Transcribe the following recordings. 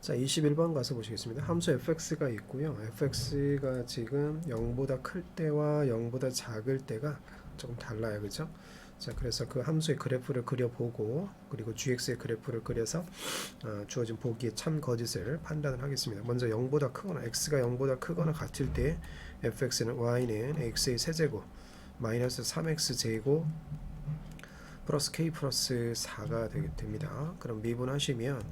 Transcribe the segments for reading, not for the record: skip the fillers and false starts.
자, 21번 가서 보시겠습니다. 함수 fx가 있고요. fx가 지금 0보다 클 때와 0보다 작을 때가 조금 달라요. 그죠? 자, 그래서 그 함수의 그래프를 그려보고, 그리고 gx의 그래프를 그려서 주어진 보기의 참 거짓을 판단을 하겠습니다. 먼저 0보다 크거나 x가 0보다 크거나 같을 때 fx는 y는 x의 세제곱 마이너스 3x 제곱 플러스 k 플러스 4가 됩니다. 그럼 미분하시면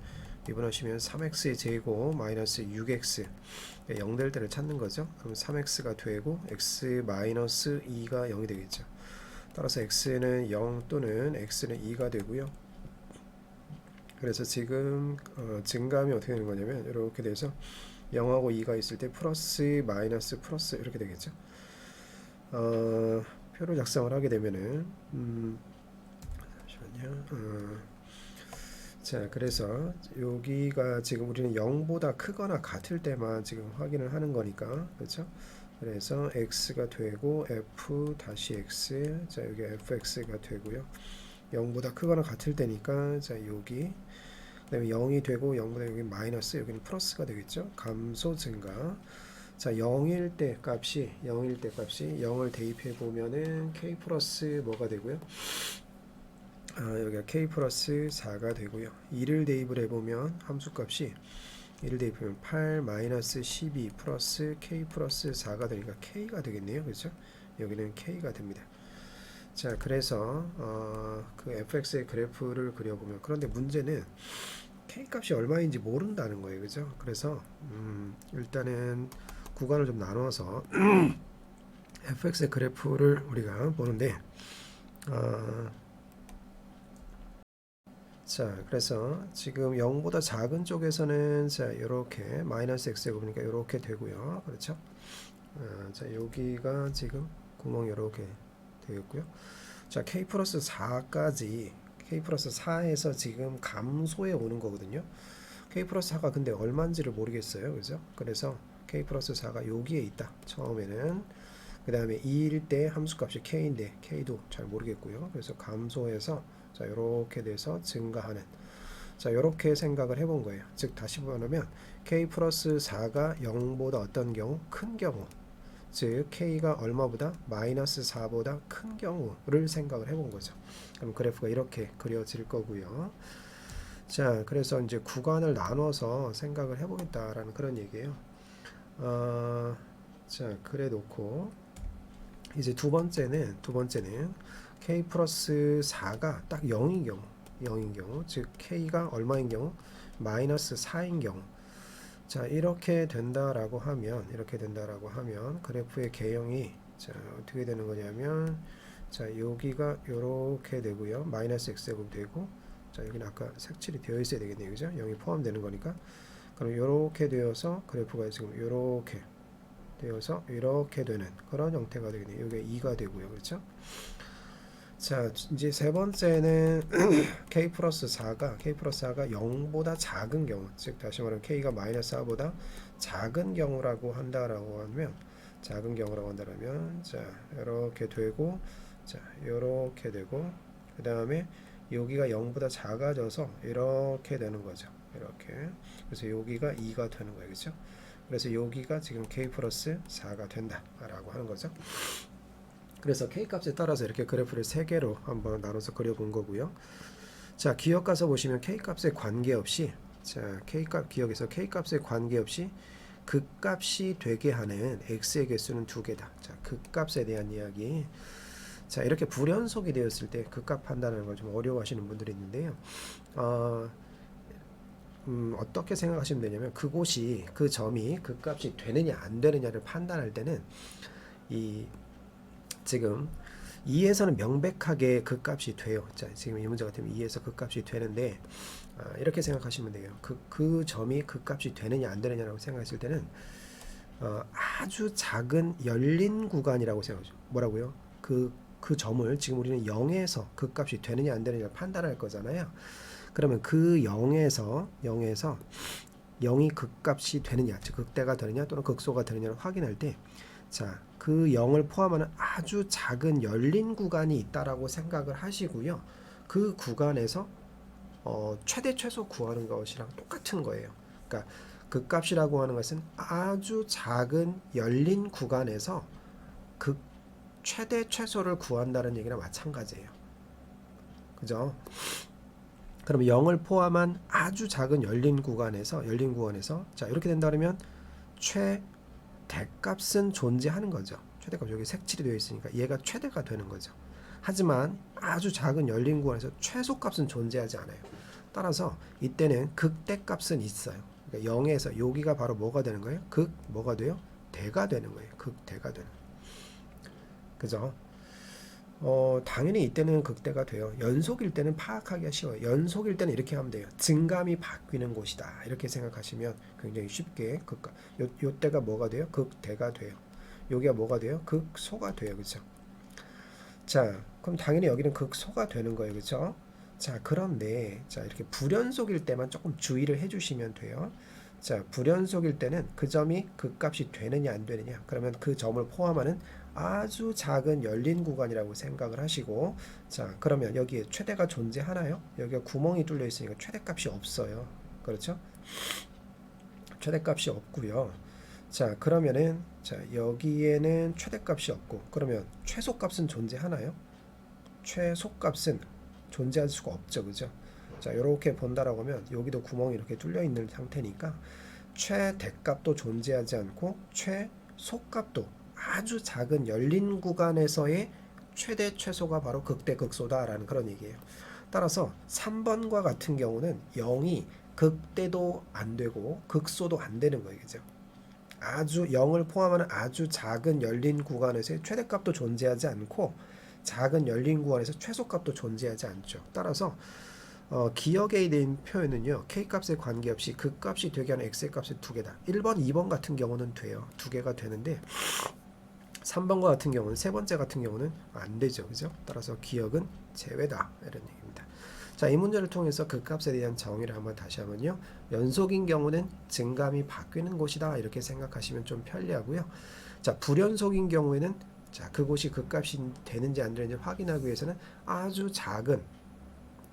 3x의 제곱 마이너스 6x 0 될 때를 찾는 거죠. 그럼 3x가 되고 x 마이너스 2가 0이 되겠죠. 따라서 x는 0 또는 x는 2가 되고요. 그래서 지금 증가함이 어떻게 되는 거냐면 이렇게 돼서 0하고 2가 있을 때 플러스 마이너스 플러스 이렇게 되겠죠. 표를 작성을 하게 되면은 잠시만요. 자, 그래서 여기가 지금 우리는 0보다 크거나 같을 때만 지금 확인을 하는 거니까, 그렇죠? 그래서 x가 되고 f 다시 x, 자 여기 fx가 되고요. 0보다 크거나 같을 때니까, 자 여기 그다음에 0이 되고 0보다 여기 마이너스, 여기는 플러스가 되겠죠. 감소 증가. 자, 0일 때 값이 0을 대입해 보면은 k 플러스 뭐가 되고요? 여기가 k 플러스 4가 되고요. 2를 대입을 해보면 함수값이 1을 대입하면 8 마이너스 12 플러스 k 플러스 4가 되니까 k가 되겠네요. 그렇죠? 여기는 k가 됩니다. 자, 그래서 그 fx의 그래프를 그려보면, 그런데 문제는 k 값이 얼마인지 모른다는 거예요. 그죠? 그래서 일단은 구간을 좀 나눠서 fx의 그래프를 우리가 보는데, 자, 그래서 지금 0보다 작은 쪽에서는 자 이렇게 마이너스 x제곱이니까 이렇게 되고요. 그렇죠? 자, 여기가 지금 구멍이 이렇게 되겠고요. 자, k 플러스 4까지 k 플러스 4에서 지금 감소해 오는 거거든요. k 플러스 4가 근데 얼마인지를 모르겠어요. 그죠? 그래서 k 플러스 4가 여기에 있다. 처음에는. 그 다음에 2일 때 함수값이 k인데 k도 잘 모르겠고요. 그래서 감소해서 자 이렇게 돼서 증가하는, 자 이렇게 생각을 해본 거예요. 즉 다시 말하면 k 플러스 4가 0보다 어떤 경우? 큰 경우, 즉 k가 얼마보다? 마이너스 4보다 큰 경우를 생각을 해본 거죠. 그럼 그래프가 이렇게 그려질 거고요. 자, 그래서 이제 구간을 나눠서 생각을 해보겠다라는 그런 얘기예요. 자, 그래 놓고 이제 두 번째는 k 플러스 4가 딱 0인 경우, 즉 k가 얼마인 경우? 마이너스 4인 경우. 자, 이렇게 된다라고 하면 그래프의 개형이 자 어떻게 되는 거냐면, 자 여기가 이렇게 되고요. 마이너스 x제곱 되고, 자 여기는 아까 색칠이 되어 있어야 되겠네요. 그죠? 0이 포함되는 거니까. 그럼 이렇게 되어서 그래프가 지금 이렇게 되어서 이렇게 되는 그런 형태가 되겠네요. 여기 2가 되고요. 그렇죠? 자, 이제 세 번째는 k 플러스 4가 0보다 작은 경우, 즉 다시 말하면 k가 마이너스 4보다 작은 경우라고 한다면 자 이렇게 되고, 자 이렇게 되고, 그 다음에 여기가 0보다 작아져서 이렇게 되는 거죠. 이렇게. 그래서 여기가 2가 되는 거예요. 그렇죠? 그래서 여기가 지금 k 플러스 4가 된다라고 하는 거죠. 그래서 k 값에 따라서 이렇게 그래프를 세 개로 한번 나눠서 그려본 거고요. 자, 기억 가서 보시면 k 값에 관계없이, 자 k 값 기억에서 k 값에 관계없이 극값이 되게 하는 x의 개수는 두 개다. 자, 극값에 대한 이야기. 자, 이렇게 불연속이 되었을 때 극값 판단하는 걸 좀 어려워하시는 분들이 있는데요. 어떻게 생각하시면 되냐면, 그곳이 그 점이 극값이 되느냐 안 되느냐를 판단할 때는 이 지금 2에서는 명백하게 극값이 돼요. 자, 지금 이 문제 같으면 2에서 극값이 되는데, 이렇게 생각하시면 돼요. 그 점이 극값이 되느냐 안 되느냐라고 생각했을 때는 아주 작은 열린 구간이라고 생각하죠. 뭐라고요? 그 점을 지금 우리는 0에서 극값이 되느냐 안 되느냐를 판단할 거잖아요. 그러면 그 0에서 0이 극값이 되느냐, 즉 극대가 되느냐 또는 극소가 되느냐를 확인할 때, 자, 그 0을 포함하는 아주 작은 열린 구간이 있다라고 생각을 하시고요. 그 구간에서 최대 최소 구하는 것이랑 똑같은 거예요. 그러니까 극값이라고 하는 것은 아주 작은 열린 구간에서 극 최대 최소를 구한다는 얘기랑 마찬가지예요. 그죠? 그럼 0을 포함한 아주 작은 열린 구간에서 자 이렇게 된다 그러면 최대값은 존재하는 거죠. 최대값 여기 색칠이 되어 있으니까 얘가 최대가 되는 거죠. 하지만 아주 작은 열린 구간에서 최소값은 존재하지 않아요. 따라서 이때는 극대값은 있어요. 그러니까 0에서 여기가 바로 뭐가 되는 거예요? 뭐가 돼요? 대가 되는 거예요. 극대가 되는. 그죠? 당연히 이때는 극대가 돼요. 연속일 때는 파악하기가 쉬워요. 연속일 때는 이렇게 하면 돼요. 증감이 바뀌는 곳이다. 이렇게 생각하시면 굉장히 쉽게 요 때가 뭐가 돼요? 극대가 돼요. 여기가 뭐가 돼요? 극소가 돼요. 그렇죠? 자, 그럼 당연히 여기는 극소가 되는 거예요. 그렇죠? 자, 그런데 자, 이렇게 불연속일 때만 조금 주의를 해 주시면 돼요. 자, 불연속일 때는 그 점이 극값이 되느냐 안 되느냐. 그러면 그 점을 포함하는 아주 작은 열린 구간이라고 생각을 하시고, 자, 그러면 여기에 최대가 존재하나요? 여기가 구멍이 뚫려 있으니까 최대값이 없어요. 그렇죠? 최대값이 없고요. 자, 그러면은 자, 여기에는 최대값이 없고, 그러면 최소값은 존재하나요? 최소값은 존재할 수가 없죠. 그죠? 자, 이렇게 본다라고 하면 여기도 구멍이 이렇게 뚫려 있는 상태니까 최대값도 존재하지 않고 최소값도 아주 작은 열린 구간에서의 최대 최소가 바로 극대 극소다라는 그런 얘기예요. 따라서 3번과 같은 경우는 0이 극대도 안 되고 극소도 안 되는 거예요. 그죠? 아주 0을 포함하는 아주 작은 열린 구간에서의 최대값도 존재하지 않고 작은 열린 구간에서 최소값도 존재하지 않죠. 따라서 기억에 대한 표현은요. K값에 관계없이 극값이 되게 하는 X의 값이 두 개다. 1번, 2번 같은 경우는 돼요. 두 개가 되는데 3번과 같은 경우는 세 번째 같은 경우는 안 되죠. 그죠? 따라서 기억은 제외다. 이런 얘기입니다. 자, 이 문제를 통해서 극값에 대한 정의를 한번 다시 하면요. 연속인 경우는 증감이 바뀌는 곳이다. 이렇게 생각하시면 좀 편리하고요. 자, 불연속인 경우에는 자, 그곳이 극값이 되는지 안 되는지 확인하기 위해서는 아주 작은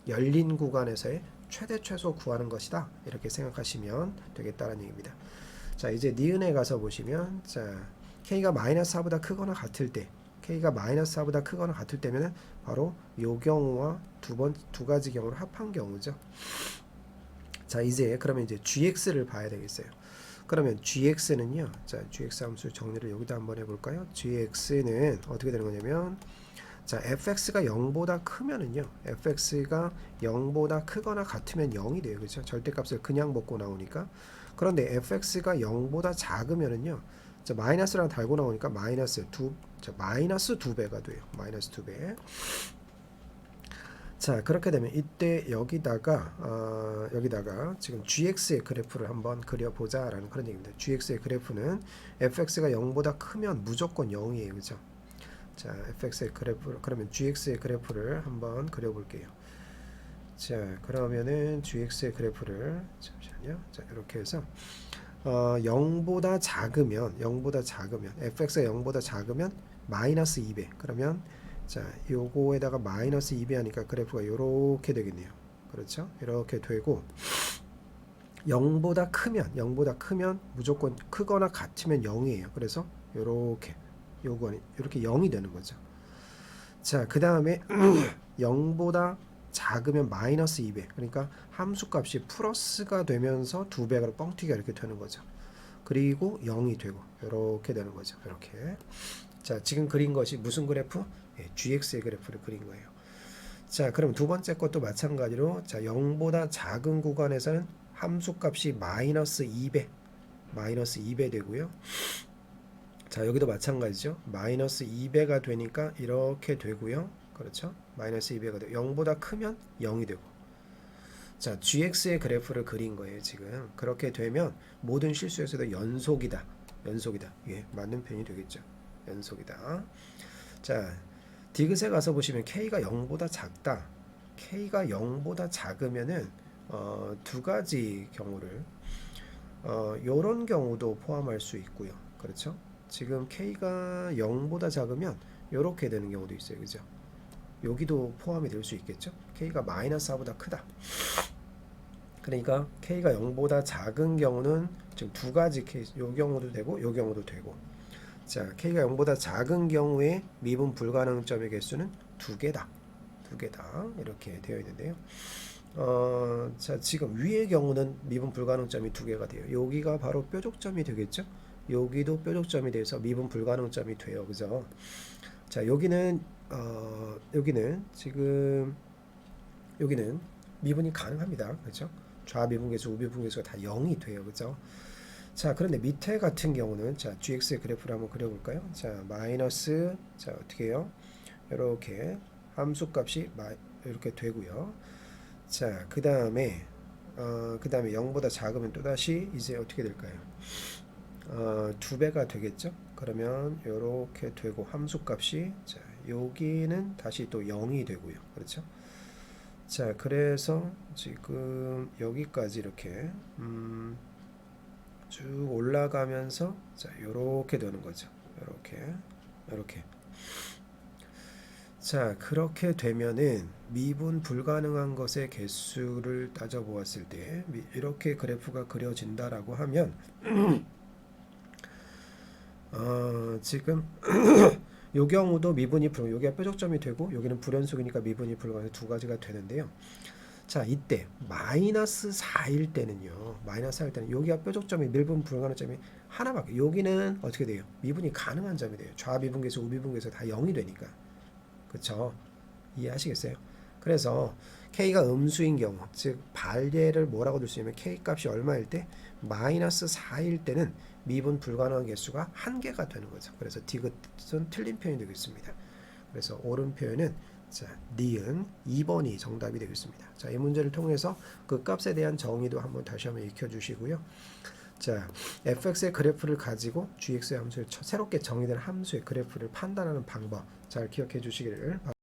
열린 구간에서의 최대 최소 구하는 것이다. 이렇게 생각하시면 되겠다는 얘기입니다. 자, 이제 니은에 가서 보시면 자, K가 마이너스 4보다 크거나 같을 때 K가 마이너스 4보다 크거나 같을 때면은 바로 요 경우와 두 가지 경우를 합한 경우죠. 자, 그러면 이제 GX를 봐야 되겠어요. 그러면 GX는요. 자, GX 함수 정리를 여기다 한번 해볼까요? GX는 어떻게 되는 거냐면 자, fx가 0보다 크면은요. fx가 0보다 크거나 같으면 0이 돼요. 그렇죠? 절대값을 그냥 먹고 나오니까. 그런데 fx가 0보다 작으면은요. 자, 마이너스랑 달고 나오니까 마이너스 2배가 돼요. 마이너스 2배. 자, 그렇게 되면 이때 여기다가 지금 gx의 그래프를 한번 그려보자라는 그런 얘기입니다. gx의 그래프는 fx가 0보다 크면 무조건 0이에요. 그죠? 자, fx의 그래프, 그러면 gx의 그래프를 한번 그려볼게요. 자, 그러면은 gx의 그래프를 잠시만요. 자, 이렇게 해서 0보다 작으면 fx가 0보다 작으면 마이너스 2배. 그러면 자, 요거에다가 마이너스 2배 하니까 그래프가 요렇게 되겠네요. 그렇죠? 이렇게 되고 0보다 크면 무조건 크거나 같으면 0이에요. 그래서 요렇게 이렇게 0이 되는 거죠. 자, 그 다음에 0보다 작으면 마이너스 2배. 그러니까 함수값이 플러스가 되면서 2배가 뻥튀기가 이렇게 되는 거죠. 그리고 0이 되고 이렇게 되는 거죠. 이렇게. 자, 지금 그린 것이 무슨 그래프? GX의 그래프를 그린 거예요. 자, 그럼 두 번째 것도 마찬가지로 자, 0보다 작은 구간에서는 함수값이 마이너스 2배 되고요. 자, 여기도 마찬가지죠. 마이너스 2배가 되니까 이렇게 되고요. 그렇죠? 마이너스 2배가 되고 0보다 크면 0이 되고. 자, GX의 그래프를 그린 거예요. 지금 그렇게 되면 모든 실수에서도 연속이다. 예, 맞는 표현이 되겠죠. 연속이다. 자, 디귿에 가서 보시면 K가 0보다 작다. K가 0보다 작으면은 두 가지 경우를 요런 경우도 포함할 수 있고요. 그렇죠? 지금 K가 0보다 작으면 요렇게 되는 경우도 있어요. 그죠? 여기도 포함이 될 수 있겠죠? K가 마이너스 4보다 크다. 그러니까 k가 0보다 작은 경우는 지금 두 가지 케이스, 요 경우도 되고 요 경우도 되고. 자, k가 0보다 작은 경우에 미분 불가능점의 개수는 두 개다. 두 개다. 이렇게 되어 있는데요. 자, 지금 위의 경우는 미분 불가능점이 두 개가 돼요. 여기가 바로 뾰족점이 되겠죠? 여기도 뾰족점이 돼서 미분 불가능점이 돼요. 그죠? 자, 여기는 지금 여기는 미분이 가능합니다. 그렇죠? 좌미분계수, 우미분계수가 다 0이 돼요. 그죠? 자, 그런데 밑에 같은 경우는 자, gx의 그래프를 한번 그려볼까요? 자, 마이너스 자, 어떻게 해요? 이렇게 함수값이 이렇게 되고요. 자, 그 다음에 0보다 작으면 또다시 이제 어떻게 될까요? 두 배가 되겠죠? 그러면 이렇게 되고 함수값이 자, 여기는 다시 또 0이 되고요. 그렇죠? 자, 그래서 지금 여기까지 이렇게 쭉 올라가면서 자, 요렇게 되는 거죠. 요렇게. 자, 그렇게 되면은 미분 불가능한 것의 개수를 따져 보았을 때 이렇게 그래프가 그려진다라고 하면 지금 요 경우도 미분이 불가, 여기가 뾰족점이 되고 여기는 불연속이니까 미분이 불가해서 두 가지가 되는데요. 자, 이때 마이너스 4일 때는요. 마이너스 4일 때는 여기가 뾰족점이 미분 불가능점이 하나밖에. 여기는 어떻게 돼요? 미분이 가능한 점이 돼요. 좌미분계수, 우미분계수 다 0이 되니까. 그쵸? 이해하시겠어요? 그래서 k가 음수인 경우, 즉 발예를 뭐라고 들 수 있냐면 k 값이 얼마일 때? 마이너스 4일 때는 미분 불가능한 개수가 한 개가 되는 거죠. 그래서 디귿은 틀린 표현이 되겠습니다. 그래서 옳은 표현은 자, 니은 2번이 정답이 되겠습니다. 자, 이 문제를 통해서 그 값에 대한 정의도 한번 다시 한번 익혀주시고요. 자, fx의 그래프를 가지고 gx의 함수를 새롭게 정의된 함수의 그래프를 판단하는 방법 잘 기억해 주시기를 바랍니다.